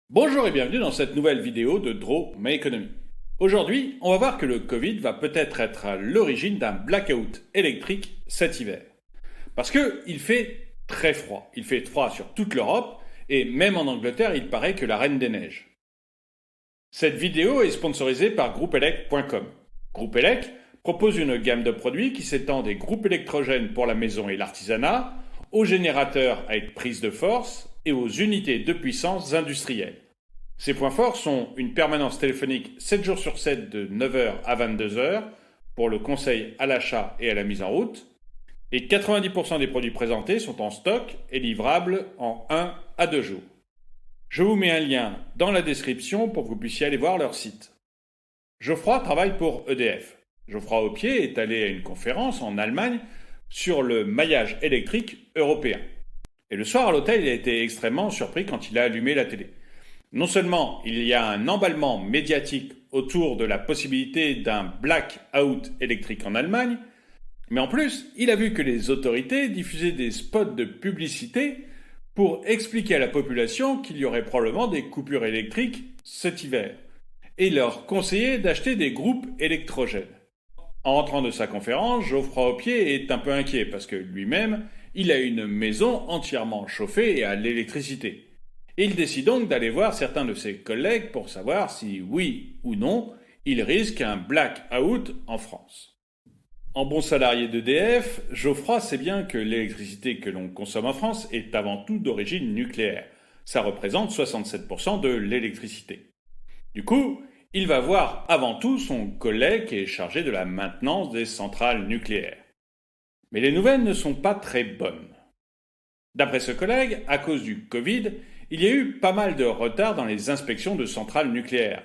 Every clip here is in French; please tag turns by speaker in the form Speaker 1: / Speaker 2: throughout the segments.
Speaker 1: Bonjour et bienvenue dans cette nouvelle vidéo de Draw My Economy. Aujourd'hui, on va voir que le Covid va peut-être être à l'origine d'un blackout électrique cet hiver. Parce que il fait très froid. Il fait froid sur toute l'Europe et même en Angleterre, il paraît que la Reine des Neiges. Cette vidéo est sponsorisée par GroupElec.com. GroupElec propose une gamme de produits qui s'étend des groupes électrogènes pour la maison et l'artisanat, aux générateurs avec prise de force et aux unités de puissance industrielles. Ses points forts sont une permanence téléphonique 7 jours sur 7 de 9 heures à 22 heures pour le conseil à l'achat et à la mise en route, et 90% des produits présentés sont en stock et livrables en 1 à 2 jours. Je vous mets un lien dans la description pour que vous puissiez aller voir leur site. Geoffroy travaille pour EDF. Geoffroy Aupier est allé à une conférence en Allemagne sur le maillage électrique européen. Et le soir à l'hôtel, il a été extrêmement surpris quand il a allumé la télé. Non seulement il y a un emballement médiatique autour de la possibilité d'un blackout électrique en Allemagne, mais en plus, il a vu que les autorités diffusaient des spots de publicité pour expliquer à la population qu'il y aurait probablement des coupures électriques cet hiver, et leur conseiller d'acheter des groupes électrogènes. En rentrant de sa conférence, Geoffroy Aupier est un peu inquiet parce que lui-même, il a une maison entièrement chauffée et à l'électricité. Et il décide donc d'aller voir certains de ses collègues pour savoir si, oui ou non, il risque un blackout en France. En bon salarié d'EDF, Geoffroy sait bien que l'électricité que l'on consomme en France est avant tout d'origine nucléaire. Ça représente 67% de l'électricité. Du coup, il va voir avant tout son collègue qui est chargé de la maintenance des centrales nucléaires. Mais les nouvelles ne sont pas très bonnes. D'après ce collègue, à cause du Covid, il y a eu pas mal de retard dans les inspections de centrales nucléaires.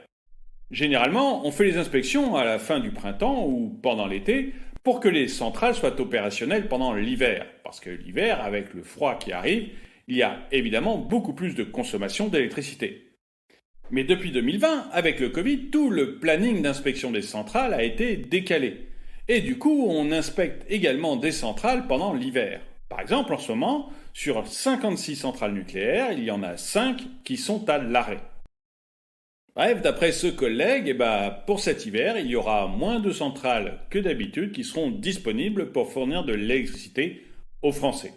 Speaker 1: Généralement, on fait les inspections à la fin du printemps ou pendant l'été pour que les centrales soient opérationnelles pendant l'hiver. Parce que l'hiver, avec le froid qui arrive, il y a évidemment beaucoup plus de consommation d'électricité. Mais depuis 2020, avec le Covid, tout le planning d'inspection des centrales a été décalé. Et du coup, on inspecte également des centrales pendant l'hiver. Par exemple, en ce moment, sur 56 centrales nucléaires, il y en a 5 qui sont à l'arrêt. Bref, d'après ce collègue, pour cet hiver, il y aura moins de centrales que d'habitude qui seront disponibles pour fournir de l'électricité aux Français.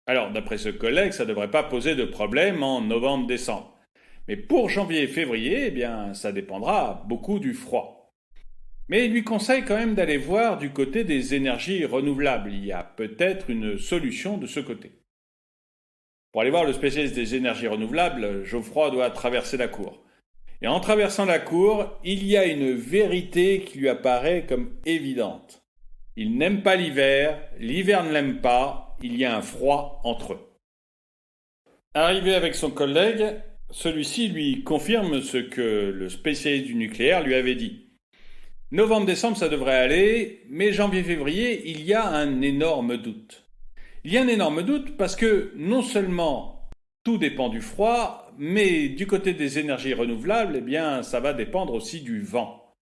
Speaker 1: Alors, d'après ce collègue, ça ne devrait pas poser de problème en novembre-décembre. Mais pour janvier et février, ça dépendra beaucoup du froid. Mais il lui conseille quand même d'aller voir du côté des énergies renouvelables. Il y a peut-être une solution de ce côté. Pour aller voir le spécialiste des énergies renouvelables, Geoffroy doit traverser la cour. Et en traversant la cour, il y a une vérité qui lui apparaît comme évidente. Il n'aime pas l'hiver, l'hiver ne l'aime pas, il y a un froid entre eux. Arrivé avec son collègue, celui-ci lui confirme ce que le spécialiste du nucléaire lui avait dit. Novembre-décembre, ça devrait aller, mais janvier-février, il y a un énorme doute. Il y a un énorme doute parce que non seulement tout dépend du froid, mais du côté des énergies renouvelables, ça va dépendre aussi du vent.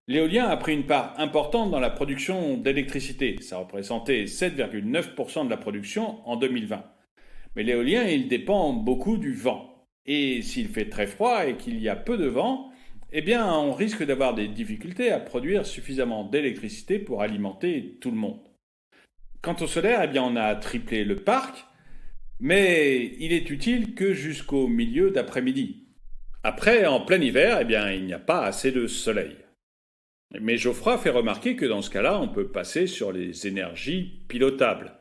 Speaker 1: L'éolien a pris une part importante dans la production d'électricité. Ça représentait 7,9% de la production en 2020. Mais l'éolien, il dépend beaucoup du vent. Et s'il fait très froid et qu'il y a peu de vent, on risque d'avoir des difficultés à produire suffisamment d'électricité pour alimenter tout le monde. Quant au solaire, on a triplé le parc, mais il est utile que jusqu'au milieu d'après-midi. Après, en plein hiver, il n'y a pas assez de soleil. Mais Geoffroy fait remarquer que dans ce cas-là, on peut passer sur les énergies pilotables.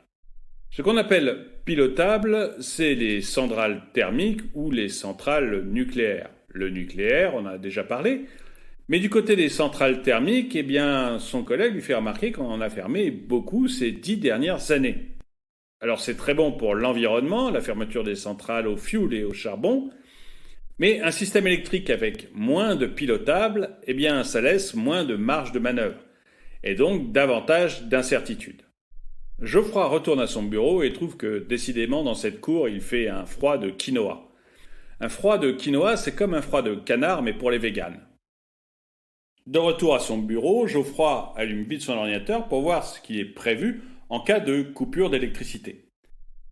Speaker 1: Ce qu'on appelle pilotable, c'est les centrales thermiques ou les centrales nucléaires. Le nucléaire, on en a déjà parlé, mais du côté des centrales thermiques, son collègue lui fait remarquer qu'on en a fermé beaucoup ces 10 dernières années. Alors c'est très bon pour l'environnement, la fermeture des centrales au fioul et au charbon, mais un système électrique avec moins de pilotables, ça laisse moins de marge de manœuvre, et donc davantage d'incertitude. Geoffroy retourne à son bureau et trouve que, décidément, dans cette cour, il fait un froid de quinoa. Un froid de quinoa, c'est comme un froid de canard, mais pour les véganes. De retour à son bureau, Geoffroy allume vite son ordinateur pour voir ce qui est prévu en cas de coupure d'électricité.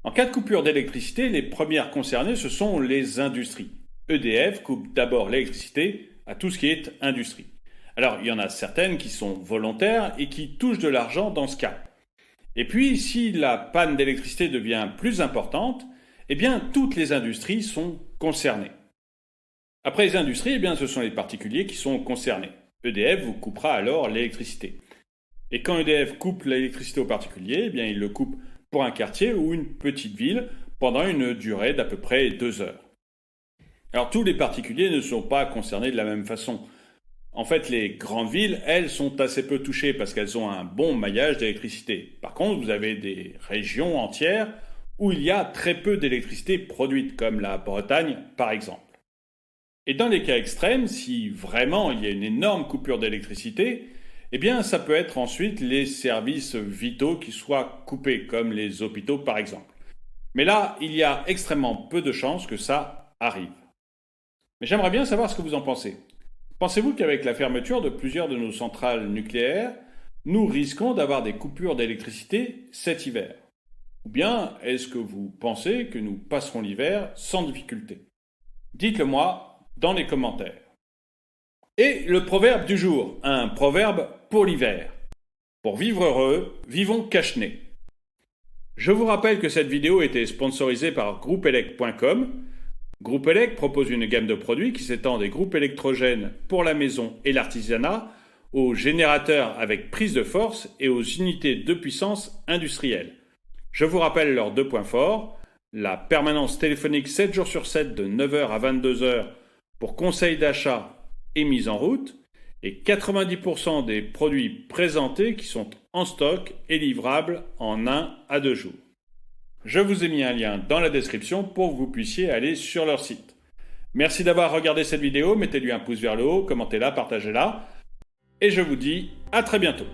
Speaker 1: En cas de coupure d'électricité, les premières concernées, ce sont les industries. EDF coupe d'abord l'électricité à tout ce qui est industrie. Alors, il y en a certaines qui sont volontaires et qui touchent de l'argent dans ce cas. Et puis, si la panne d'électricité devient plus importante, eh bien, toutes les industries sont concernées. Après les industries, eh bien, ce sont les particuliers qui sont concernés. EDF vous coupera alors l'électricité. Et quand EDF coupe l'électricité aux particuliers, eh bien, il le coupe pour un quartier ou une petite ville pendant une durée d'à peu près 2 heures. Alors, tous les particuliers ne sont pas concernés de la même façon. En fait, les grandes villes, elles, sont assez peu touchées parce qu'elles ont un bon maillage d'électricité. Par contre, vous avez des régions entières où il y a très peu d'électricité produite, comme la Bretagne par exemple. Et dans les cas extrêmes, si vraiment il y a une énorme coupure d'électricité, eh bien ça peut être ensuite les services vitaux qui soient coupés, comme les hôpitaux par exemple. Mais là, il y a extrêmement peu de chances que ça arrive. Mais j'aimerais bien savoir ce que vous en pensez. Pensez-vous qu'avec la fermeture de plusieurs de nos centrales nucléaires, nous risquons d'avoir des coupures d'électricité cet hiver? Ou bien est-ce que vous pensez que nous passerons l'hiver sans difficulté? Dites-le moi dans les commentaires. Et le proverbe du jour, un proverbe pour l'hiver. Pour vivre heureux, vivons cache-nez. Je vous rappelle que cette vidéo était sponsorisée par groupeelec.com. Groupe Elec propose une gamme de produits qui s'étend des groupes électrogènes pour la maison et l'artisanat, aux générateurs avec prise de force et aux unités de puissance industrielles. Je vous rappelle leurs 2 points forts, la permanence téléphonique 7 jours sur 7 de 9h à 22h pour conseils d'achat et mise en route, et 90% des produits présentés qui sont en stock et livrables en 1 à 2 jours. Je vous ai mis un lien dans la description pour que vous puissiez aller sur leur site. Merci d'avoir regardé cette vidéo, mettez-lui un pouce vers le haut, commentez-la, partagez-la, et je vous dis à très bientôt.